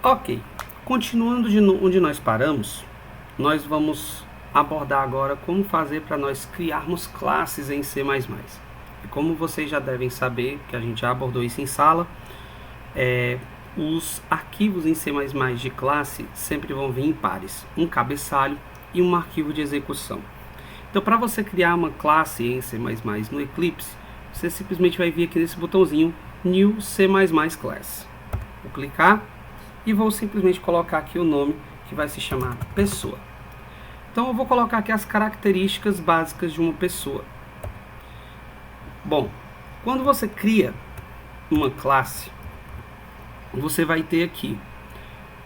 Ok, continuando de onde nós paramos, nós vamos abordar agora como fazer para nós criarmos classes em C++. E como vocês já devem saber, que a gente já abordou isso em sala, os arquivos em C++ de classe sempre vão vir em pares, um cabeçalho e um arquivo de execução. Então, para você criar uma classe em C++ no Eclipse, você simplesmente vai vir aqui nesse botãozinho New C++ Class. Vou clicar e vou simplesmente colocar aqui o nome, que vai se chamar pessoa. Então eu vou colocar aqui as características básicas de uma pessoa. Bom, quando você cria uma classe, você vai ter aqui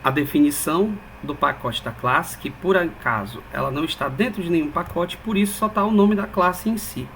a definição do pacote da classe, que por acaso ela não está dentro de nenhum pacote, por isso só está o nome da classe em si.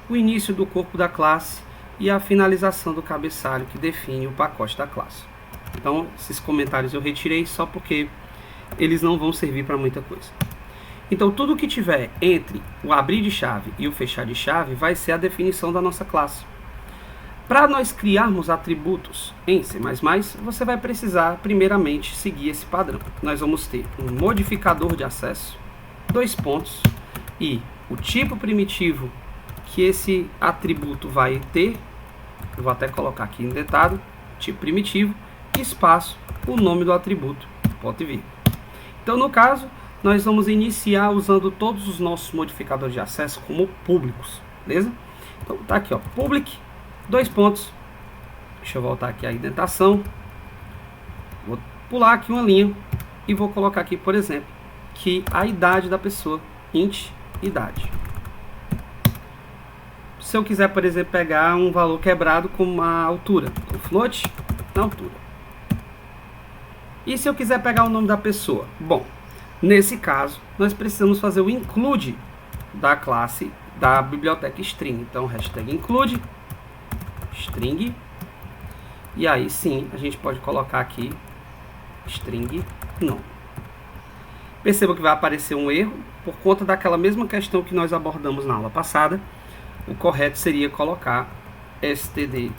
O início do corpo da classe e a finalização do cabeçalho, que define o pacote da classe. Então esses comentários eu retirei só porque eles não vão servir para muita coisa. Então tudo que tiver entre o abrir de chave e o fechar de chave vai ser a definição da nossa classe. Para nós criarmos atributos em C++, você vai precisar primeiramente seguir esse padrão. Nós vamos ter um modificador de acesso, 2 pontos, e o tipo primitivo que esse atributo vai ter, eu vou até colocar aqui indentado, tipo primitivo, espaço, o nome do atributo, ponto e vírgula. Então no caso, nós vamos iniciar usando todos os nossos modificadores de acesso como públicos, beleza? Então tá aqui, ó, public, 2 pontos, deixa eu voltar aqui a indentação, vou pular aqui uma linha e vou colocar aqui, por exemplo, que a idade da pessoa, int idade. Se eu quiser, por exemplo, pegar um valor quebrado como a altura, o float na altura. E se eu quiser pegar o nome da pessoa? Bom, nesse caso, nós precisamos fazer o include da classe da biblioteca string. Então, hashtag include string. E aí sim, a gente pode colocar aqui string nome. Perceba que vai aparecer um erro por conta daquela mesma questão que nós abordamos na aula passada. O correto seria colocar std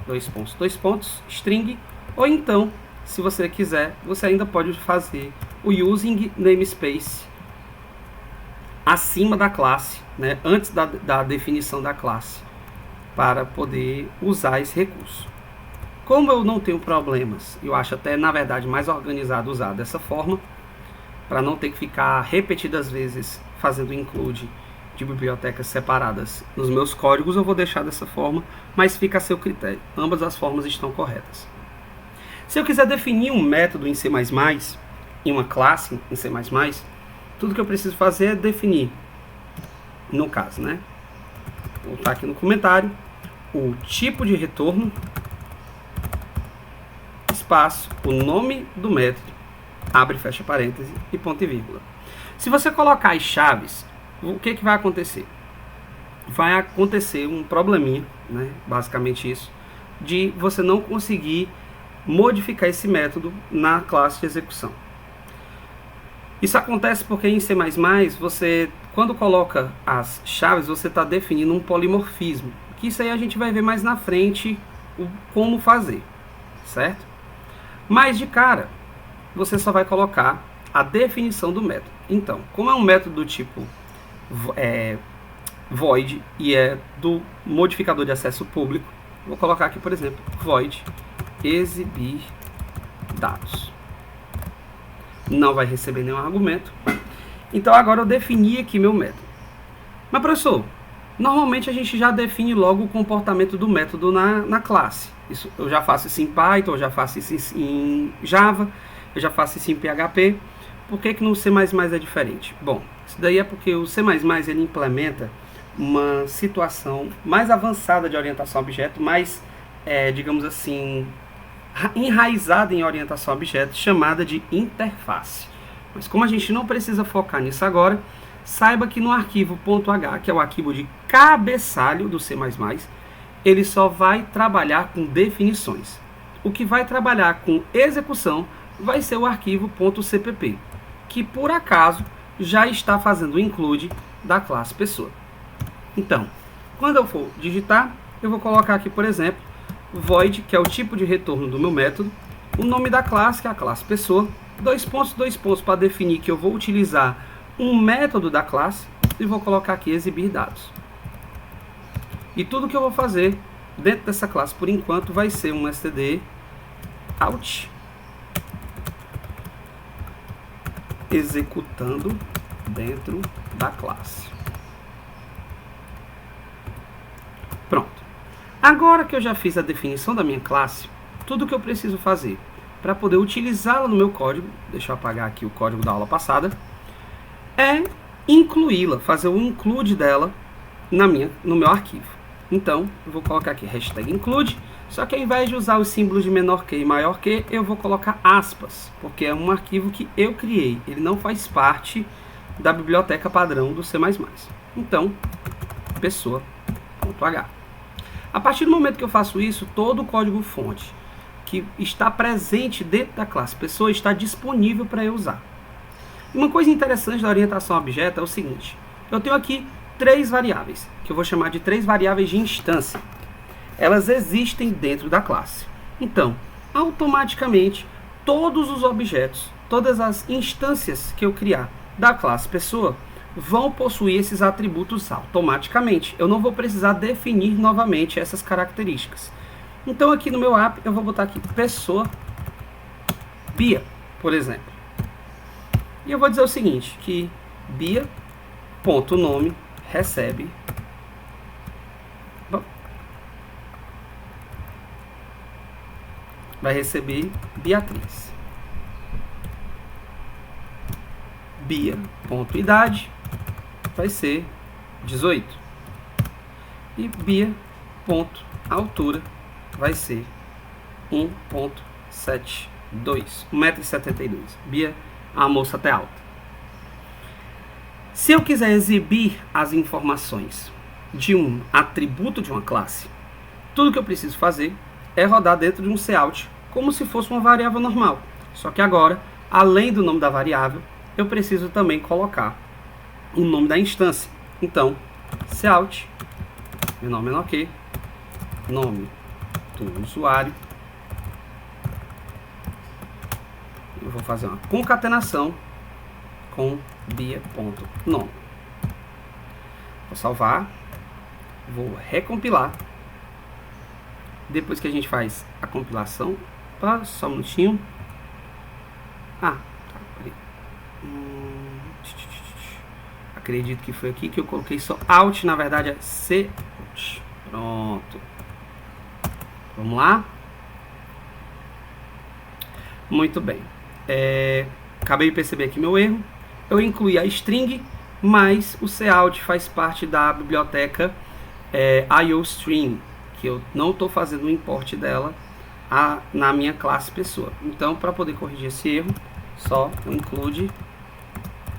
string, ou então, se você quiser, você ainda pode fazer o using namespace acima da classe, né, antes da definição da classe, para poder usar esse recurso. Como eu não tenho problemas, eu acho até na verdade mais organizado usar dessa forma, para não ter que ficar repetidas vezes fazendo include de bibliotecas separadas nos meus códigos, eu vou deixar dessa forma, mas fica a seu critério. Ambas as formas estão corretas. Se eu quiser definir um método em C++, em uma classe em C++, tudo que eu preciso fazer é definir, no caso, né? Vou voltar aqui no comentário, o tipo de retorno, espaço, o nome do método, abre e fecha parêntese e ponto e vírgula. Se você colocar as chaves, o que vai acontecer? Vai acontecer um probleminha, né? Basicamente isso, de você não conseguir modificar esse método na classe de execução. Isso acontece porque em C++, você, quando coloca as chaves, você está definindo um polimorfismo. Que isso aí a gente vai ver mais na frente como fazer, certo? Mas de cara, você só vai colocar a definição do método. Então, como é um método do tipo void e é do modificador de acesso público, vou colocar aqui, por exemplo, void exibir dados. Não vai receber nenhum argumento. Então agora eu defini aqui meu método. Mas professor, normalmente a gente já define logo o comportamento do método na classe. Isso, eu já faço isso em Python, eu já faço isso em Java, eu já faço isso em PHP. Por que no C++ é diferente? Bom, isso daí é porque o C++ ele implementa uma situação mais avançada de orientação a objeto, mais, digamos assim, enraizada em orientação a objeto, chamada de interface. Mas como a gente não precisa focar nisso agora, saiba que no arquivo .h, que é o arquivo de cabeçalho do C++, ele só vai trabalhar com definições. O que vai trabalhar com execução vai ser o arquivo .cpp, que por acaso já está fazendo o include da classe pessoa. Então, quando eu for digitar, eu vou colocar aqui, por exemplo, void, que é o tipo de retorno do meu método, o nome da classe, que é a classe pessoa, dois pontos para definir que eu vou utilizar um método da classe e vou colocar aqui exibir dados. E tudo que eu vou fazer dentro dessa classe por enquanto vai ser um std out executando dentro da classe. Pronto. Agora que eu já fiz a definição da minha classe, tudo que eu preciso fazer para poder utilizá-la no meu código, deixa eu apagar aqui o código da aula passada, é incluí-la, fazer o include dela no meu arquivo. Então, eu vou colocar aqui hashtag include, só que ao invés de usar os símbolos de menor que e maior que, eu vou colocar aspas, porque é um arquivo que eu criei, ele não faz parte da biblioteca padrão do C++. Então, pessoa.h. A partir do momento que eu faço isso, todo o código fonte que está presente dentro da classe pessoa está disponível para eu usar. Uma coisa interessante da orientação a objeto é o seguinte: eu tenho aqui 3 variáveis, que eu vou chamar de 3 variáveis de instância. Elas existem dentro da classe. Então, automaticamente, todos os objetos, todas as instâncias que eu criar da classe pessoa vão possuir esses atributos automaticamente. Eu não vou precisar definir novamente essas características. Então, aqui no meu app, eu vou botar aqui pessoa Bia, por exemplo. E eu vou dizer o seguinte, que Bia.nome recebe vai receber Beatriz. Bia.idade vai ser 18. E Bia.altura vai ser 1.72, 1,72 m. Bia é uma moça até alta. Se eu quiser exibir as informações de um atributo de uma classe, tudo que eu preciso fazer é rodar dentro de um cout como se fosse uma variável normal. Só que agora, além do nome da variável, eu preciso também colocar o nome da instância. Então, cout, menor que, nome do usuário. Eu vou fazer uma concatenação com Bia.nome. Vou salvar, vou recompilar. Depois que a gente faz a compilação, só um minutinho. Acredito que foi aqui que eu coloquei só out, na verdade é cout. Pronto. Vamos lá. Muito bem. Acabei de perceber aqui meu erro. Eu incluí a string, mas o cout faz parte da biblioteca IOStream, que eu não estou fazendo o import dela na minha classe pessoa. Então, para poder corrigir esse erro, só include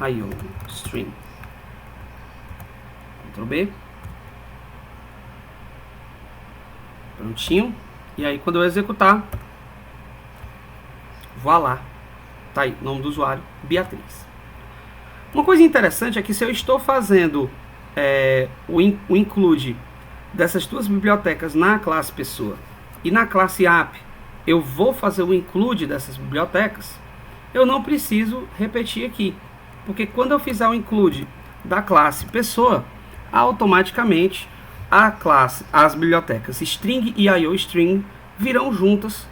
IOStream. Ctrl B. Prontinho. E aí, quando eu executar, voilá, tá aí, nome do usuário, Beatriz. Uma coisa interessante é que se eu estou fazendo o include dessas duas bibliotecas na classe pessoa e na classe app eu vou fazer o include dessas bibliotecas, eu não preciso repetir aqui, porque quando eu fizer o include da classe pessoa, automaticamente as bibliotecas string e IOString virão juntas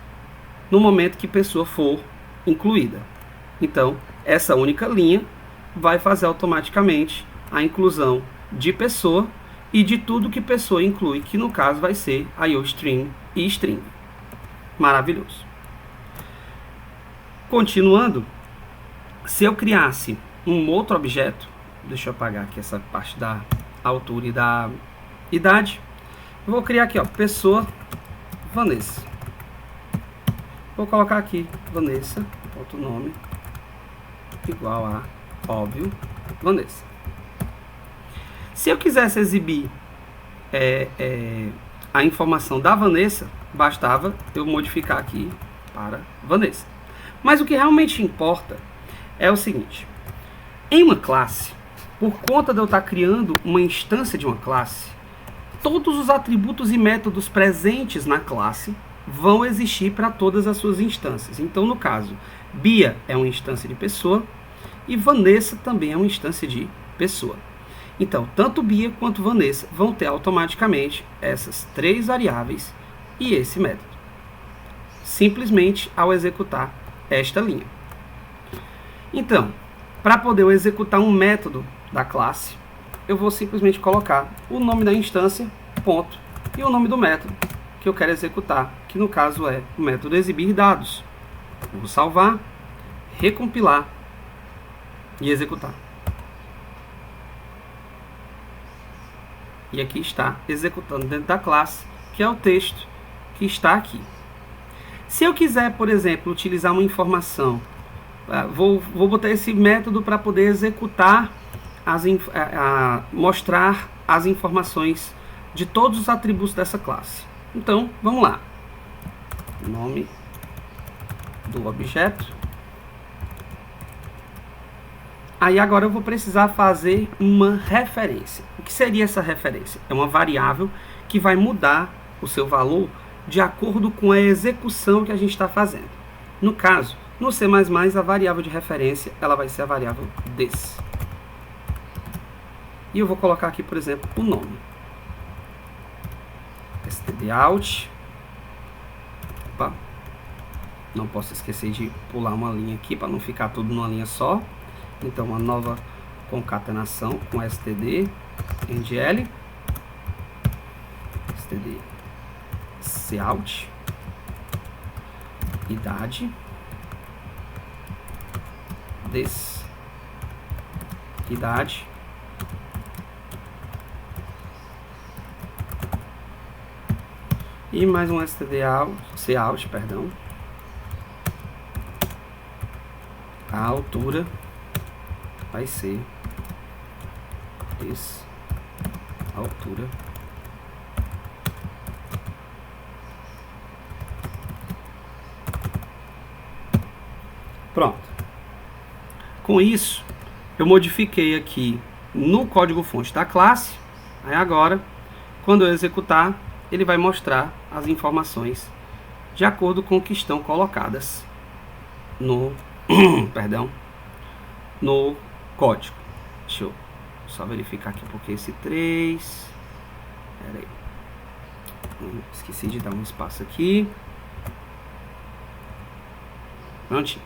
no momento que pessoa for incluída. Então, essa única linha vai fazer automaticamente a inclusão de pessoa e de tudo que pessoa inclui, que no caso vai ser IOString e string. Maravilhoso. Continuando, se eu criasse um outro objeto, deixa eu apagar aqui essa parte da altura e da idade, eu vou criar aqui, ó, pessoa Vanessa. Vou colocar aqui Vanessa.nome igual a óbvio Vanessa. Se eu quisesse exibir a informação da Vanessa, bastava eu modificar aqui para Vanessa. Mas o que realmente importa é o seguinte: em uma classe, por conta de eu estar criando uma instância de uma classe, todos os atributos e métodos presentes na classe vão existir para todas as suas instâncias. Então, no caso, Bia é uma instância de pessoa e Vanessa também é uma instância de pessoa. Então, tanto Bia quanto Vanessa vão ter automaticamente essas 3 variáveis e esse método, simplesmente ao executar esta linha. Então, para poder eu executar um método da classe, eu vou simplesmente colocar o nome da instância, ponto, e o nome do método que eu quero executar, que no caso é o método exibir dados. Vou salvar, recompilar e executar. E aqui está executando dentro da classe, que é o texto que está aqui. Se eu quiser, por exemplo, utilizar uma informação, vou botar esse método para poder executar, mostrar as informações de todos os atributos dessa classe. Então, vamos lá. Nome do objeto. Aí agora eu vou precisar fazer uma referência. O que seria essa referência? É uma variável que vai mudar o seu valor de acordo com a execução que a gente está fazendo. No caso, no C++, a variável de referência ela vai ser a variável des. E eu vou colocar aqui, por exemplo, o nome. stdout. Opa. Não posso esquecer de pular uma linha aqui para não ficar tudo numa linha só. Então, uma nova concatenação com std endl, std cout, idade, des, idade, e mais um cout, perdão, a altura vai ser esse, altura, pronto. Com isso, eu modifiquei aqui no código-fonte da classe. Aí agora, quando eu executar, ele vai mostrar as informações de acordo com o que estão colocadas no, no código. Deixa eu só verificar aqui porque esse 3. Pera aí. Esqueci de dar um espaço aqui. Prontinho.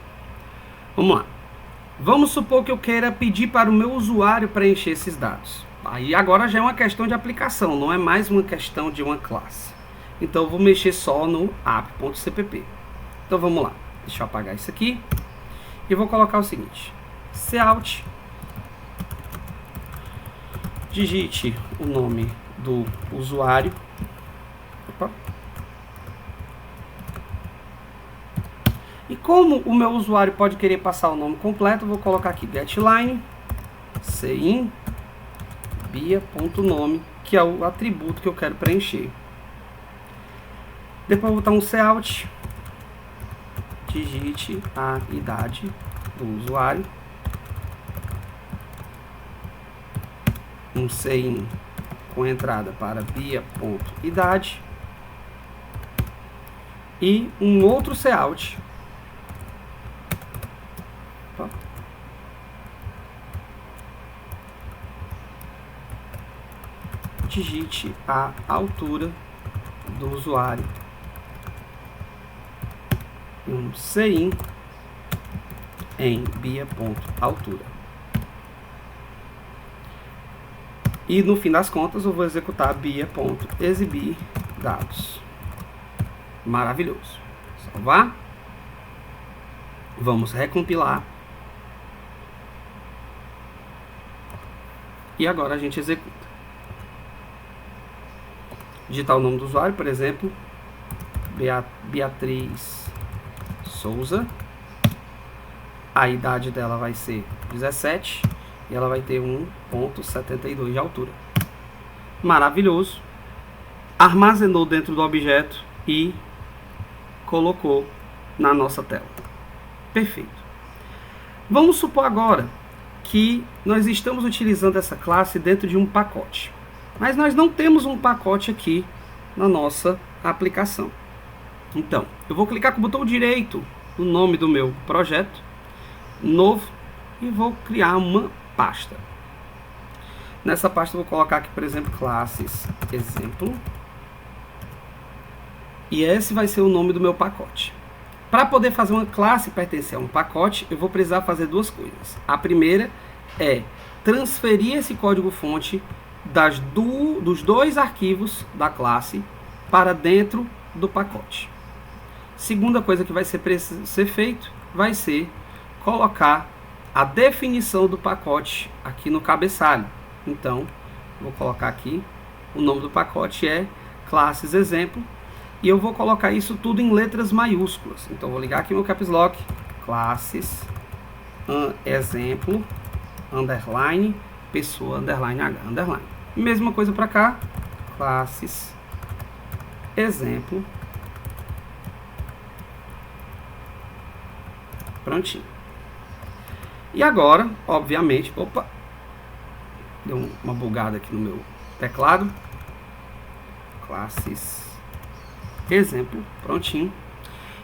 Vamos lá. Vamos supor que eu queira pedir para o meu usuário preencher esses dados. Aí agora já é uma questão de aplicação, não é mais uma questão de uma classe. Então eu vou mexer só no app.cpp. Então vamos lá. Deixa eu apagar isso aqui. E vou colocar o seguinte. cout, digite o nome do usuário. Opa. E como o meu usuário pode querer passar o nome completo, eu vou colocar aqui getLine cin bia.nome, que é o atributo que eu quero preencher. Depois eu vou botar um cout, digite a idade do usuário, um cin com entrada para bia.idade e um outro cout. Digite a altura do usuário, um cin em bia.altura. E no fim das contas eu vou executar bia.exibir dados. Maravilhoso. Salvar. Vamos recompilar. E agora a gente executa. Digitar o nome do usuário, por exemplo, Beatriz Souza. A idade dela vai ser 17 e ela vai ter 1,72 de altura. Maravilhoso. Armazenou dentro do objeto e colocou na nossa tela. Perfeito. Vamos supor agora que nós estamos utilizando essa classe dentro de um pacote. Mas nós não temos um pacote aqui na nossa aplicação. Então, eu vou clicar com o botão direito no nome do meu projeto, novo, e vou criar uma pasta. Nessa pasta eu vou colocar aqui, por exemplo, classes exemplo. E esse vai ser o nome do meu pacote. Para poder fazer uma classe pertencer a um pacote, eu vou precisar fazer duas coisas. A primeira é transferir esse código-fonte dos dois arquivos da classe para dentro do pacote. Segunda coisa que vai ser feito vai ser colocar a definição do pacote aqui no cabeçalho. Então, vou colocar aqui, o nome do pacote é classes exemplo, e eu vou colocar isso tudo em letras maiúsculas. Então, vou ligar aqui meu caps lock, classes, exemplo, underline, pessoa, underline, h, underline. Mesma coisa para cá, classes, exemplo, prontinho. E agora, obviamente, opa, deu uma bugada aqui no meu teclado, classes, exemplo, prontinho.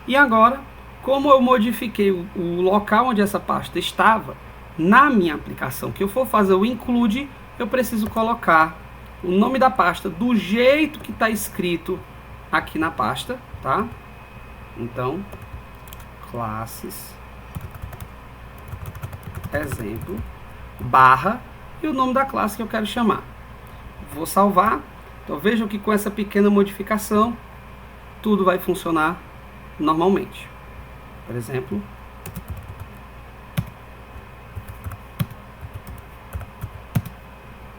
E agora, como eu modifiquei o local onde essa pasta estava, na minha aplicação que eu for fazer o include, eu preciso colocar o nome da pasta do jeito que está escrito aqui na pasta, tá? Então, classes, exemplo, barra, e o nome da classe que eu quero chamar. Vou salvar. Então vejam que com essa pequena modificação, tudo vai funcionar normalmente. Por exemplo,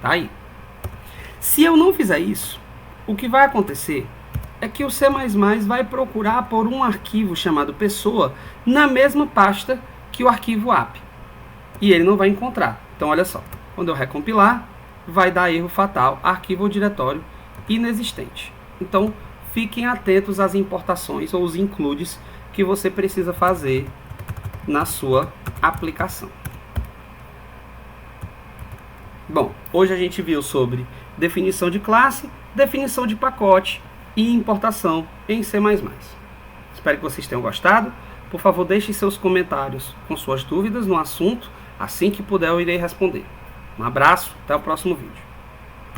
tá aí. Se eu não fizer isso, o que vai acontecer é que o C++ vai procurar por um arquivo chamado pessoa na mesma pasta que o arquivo app. E ele não vai encontrar. Então, olha só. Quando eu recompilar, vai dar erro fatal, arquivo ou diretório inexistente. Então, fiquem atentos às importações ou os includes que você precisa fazer na sua aplicação. Bom, hoje a gente viu sobre definição de classe, definição de pacote e importação em C++. Espero que vocês tenham gostado. Por favor, deixem seus comentários com suas dúvidas no assunto. Assim que puder, eu irei responder. Um abraço, até o próximo vídeo.